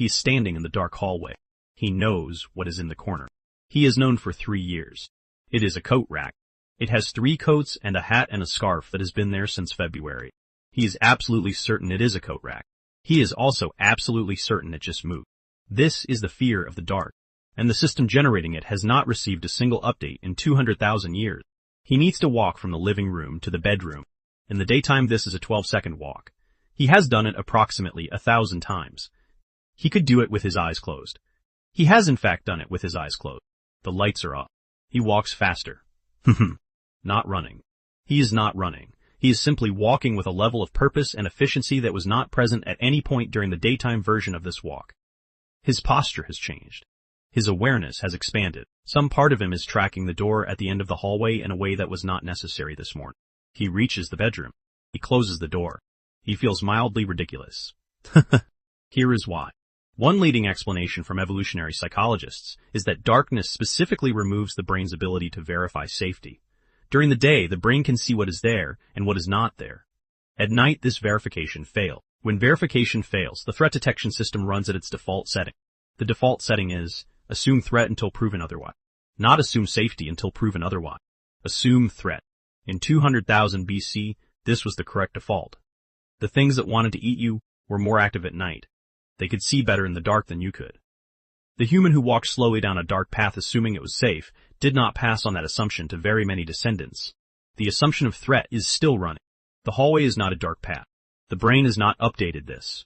He is standing in the dark hallway. He knows what is in the corner. He is known for 3 years. It is a coat rack. It has 3 coats and a hat and a scarf that has been there since February. He is absolutely certain it is a coat rack. He is also absolutely certain it just moved. This is the fear of the dark, and the system generating it has not received a single update in 200,000 years. He needs to walk from the living room to the bedroom. In the daytime, this is a 12-second walk. He has done it approximately 1,000 times. He could do it with his eyes closed. He has in fact done it with his eyes closed. The lights are off. He walks faster. Not running. He is not running. He is simply walking with a level of purpose and efficiency that was not present at any point during the daytime version of this walk. His posture has changed. His awareness has expanded. Some part of him is tracking the door at the end of the hallway in a way that was not necessary this morning. He reaches the bedroom. He closes the door. He feels mildly ridiculous. Here is why. One leading explanation from evolutionary psychologists is that darkness specifically removes the brain's ability to verify safety. During the day, the brain can see what is there and what is not there. At night, this verification fails. When verification fails, the threat detection system runs at its default setting. The default setting is assume threat until proven otherwise. Not assume safety until proven otherwise. Assume threat. In 200,000 BC, this was the correct default. The things that wanted to eat you were more active at night. They could see better in the dark than you could. The human who walked slowly down a dark path assuming it was safe did not pass on that assumption to very many descendants. The assumption of threat is still running. The hallway is not a dark path. The brain has not updated this.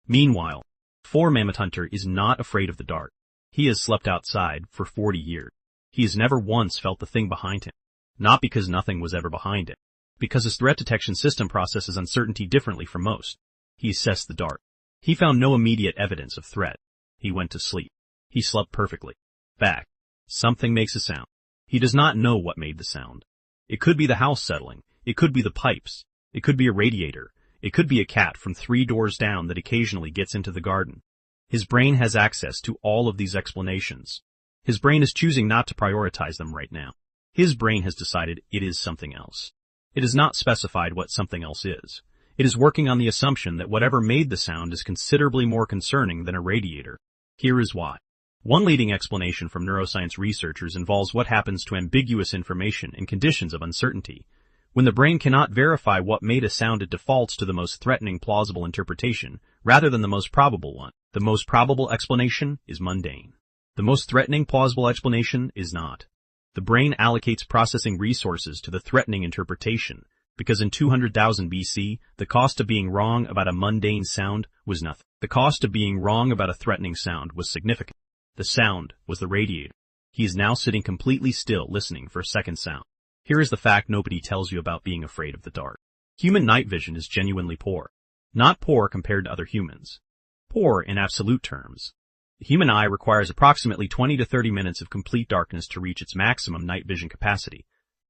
Meanwhile, Four-Mammoth hunter is not afraid of the dark. He has slept outside for 40 years. He has never once felt the thing behind him. Not because nothing was ever behind him. Because his threat detection system processes uncertainty differently from most. He assessed the dark. He found no immediate evidence of threat. He went to sleep. He slept perfectly. Back. Something makes a sound. He does not know what made the sound. It could be the house settling. It could be the pipes. It could be a radiator. It could be a cat from 3 doors down that occasionally gets into the garden. His brain has access to all of these explanations. His brain is choosing not to prioritize them right now. His brain has decided it is something else. It has not specified what something else is. It is working on the assumption that whatever made the sound is considerably more concerning than a radiator. Here is why. One leading explanation from neuroscience researchers involves what happens to ambiguous information in conditions of uncertainty. When the brain cannot verify what made a sound, it defaults to the most threatening plausible interpretation rather than the most probable one. The most probable explanation is mundane. The most threatening plausible explanation is not. The brain allocates processing resources to the threatening interpretation because in 200,000 BC, the cost of being wrong about a mundane sound was nothing. The cost of being wrong about a threatening sound was significant. The sound was the radiator. He is now sitting completely still listening for a second sound. Here is the fact nobody tells you about being afraid of the dark. Human night vision is genuinely poor. Not poor compared to other humans. Poor in absolute terms. The human eye requires approximately 20 to 30 minutes of complete darkness to reach its maximum night vision capacity.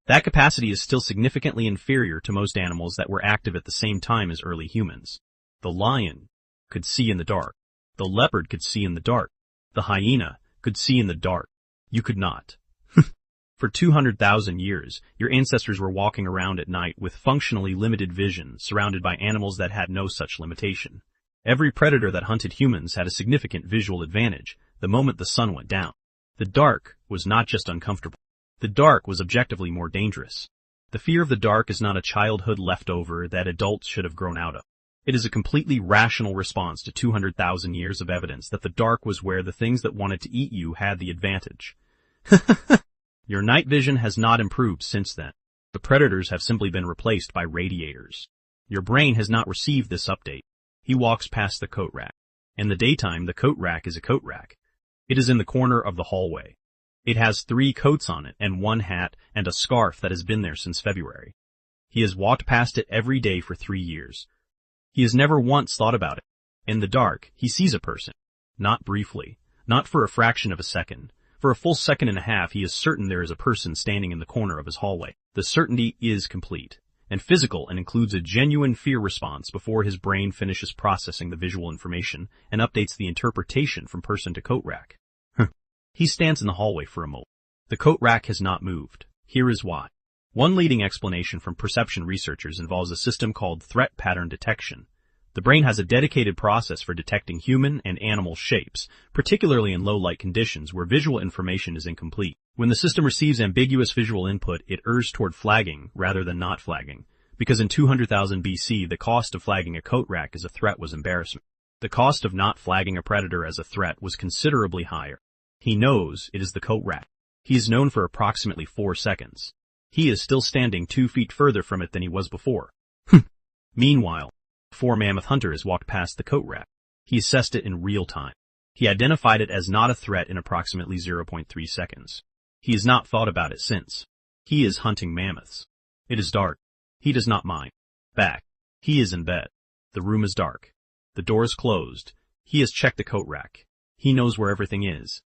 That capacity is still significantly inferior to most animals that were active at the same time as early humans. The lion could see in the dark. The leopard could see in the dark. The hyena could see in the dark. You could not. For 200,000 years, your ancestors were walking around at night with functionally limited vision, surrounded by animals that had no such limitation. Every predator that hunted humans had a significant visual advantage the moment the sun went down. The dark was not just uncomfortable. The dark was objectively more dangerous. The fear of the dark is not a childhood leftover that adults should have grown out of. It is a completely rational response to 200,000 years of evidence that the dark was where the things that wanted to eat you had the advantage. Your night vision has not improved since then. The predators have simply been replaced by radiators. Your brain has not received this update. He walks past the coat rack. In the daytime, the coat rack is a coat rack. It is in the corner of the hallway. It has 3 coats on it and 1 hat and a scarf that has been there since February. He has walked past it every day for 3 years. He has never once thought about it. In the dark, he sees a person. Not briefly. Not for a fraction of a second. For a full second and a half, he is certain there is a person standing in the corner of his hallway. The certainty is complete and physical and includes a genuine fear response before his brain finishes processing the visual information and updates the interpretation from person to coat rack. He stands in the hallway for a moment. The coat rack has not moved. Here is why. One leading explanation from perception researchers involves a system called threat pattern detection. The brain has a dedicated process for detecting human and animal shapes, particularly in low-light conditions where visual information is incomplete. When the system receives ambiguous visual input, it errs toward flagging rather than not flagging, because in 200,000 BC, the cost of flagging a coat rack as a threat was embarrassment. The cost of not flagging a predator as a threat was considerably higher. He knows it is the coat rack. He is known for approximately 4 seconds. He is still standing 2 feet further from it than he was before. Meanwhile, Four-Mammoth hunter has walked past the coat rack. He assessed it in real time. He identified it as not a threat in approximately 0.3 seconds. He has not thought about it since. He is hunting mammoths. It is dark. He does not mind. Back. He is in bed. The room is dark. The door is closed. He has checked the coat rack. He knows where everything is.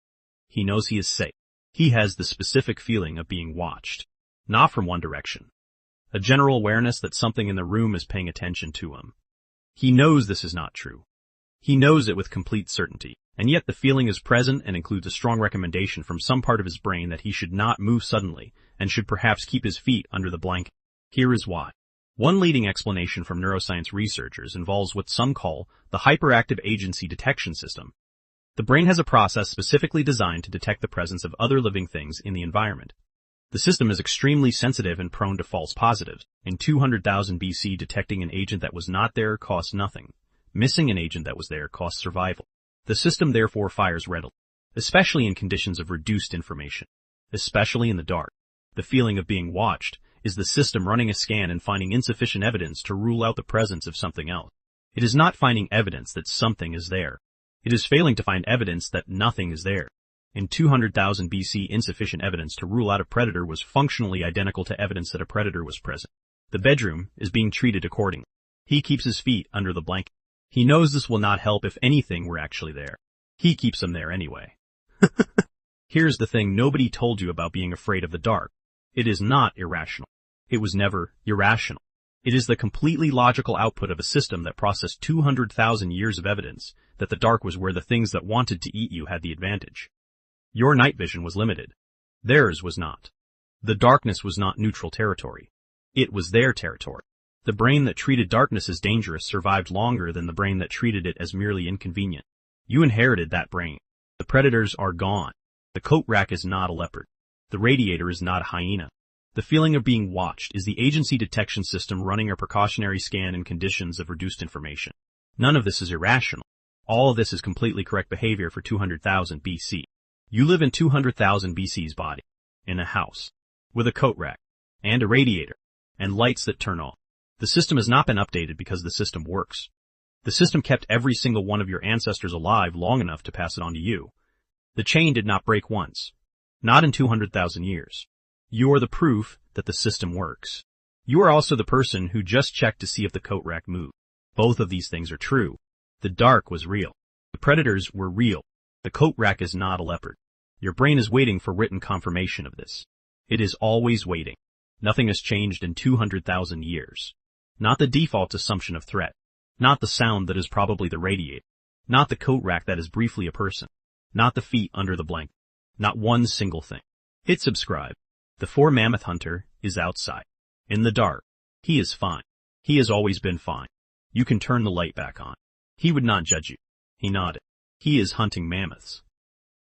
He knows he is safe. He has the specific feeling of being watched. Not from one direction. A general awareness that something in the room is paying attention to him. He knows this is not true. He knows it with complete certainty, and yet the feeling is present and includes a strong recommendation from some part of his brain that he should not move suddenly and should perhaps keep his feet under the blanket. Here is why. One leading explanation from neuroscience researchers involves what some call the hyperactive agency detection system. The brain has a process specifically designed to detect the presence of other living things in the environment. The system is extremely sensitive and prone to false positives. In 200,000 BC, detecting an agent that was not there costs nothing. Missing an agent that was there costs survival. The system therefore fires readily, especially in conditions of reduced information, especially in the dark. The feeling of being watched is the system running a scan and finding insufficient evidence to rule out the presence of something else. It is not finding evidence that something is there. It is failing to find evidence that nothing is there. In 200,000 BC, insufficient evidence to rule out a predator was functionally identical to evidence that a predator was present. The bedroom is being treated accordingly. He keeps his feet under the blanket. He knows this will not help if anything were actually there. He keeps them there anyway. Here's the thing nobody told you about being afraid of the dark. It is not irrational. It was never irrational. It is the completely logical output of a system that processed 200,000 years of evidence that the dark was where the things that wanted to eat you had the advantage. Your night vision was limited. Theirs was not. The darkness was not neutral territory. It was their territory. The brain that treated darkness as dangerous survived longer than the brain that treated it as merely inconvenient. You inherited that brain. The predators are gone. The coat rack is not a leopard. The radiator is not a hyena. The feeling of being watched is the agency detection system running a precautionary scan in conditions of reduced information. None of this is irrational. All of this is completely correct behavior for 200,000 BC. You live in 200,000 BC's body, in a house, with a coat rack, and a radiator, and lights that turn off. The system has not been updated because the system works. The system kept every single one of your ancestors alive long enough to pass it on to you. The chain did not break once. Not in 200,000 years. You are the proof that the system works. You are also the person who just checked to see if the coat rack moved. Both of these things are true. The dark was real. The predators were real. The coat rack is not a leopard. Your brain is waiting for written confirmation of this. It is always waiting. Nothing has changed in 200,000 years. Not the default assumption of threat. Not the sound that is probably the radiator. Not the coat rack that is briefly a person. Not the feet under the blanket. Not one single thing. Hit subscribe. The Four-Mammoth hunter is outside. In the dark. He is fine. He has always been fine. You can turn the light back on. He would not judge you. He nodded. He is hunting mammoths.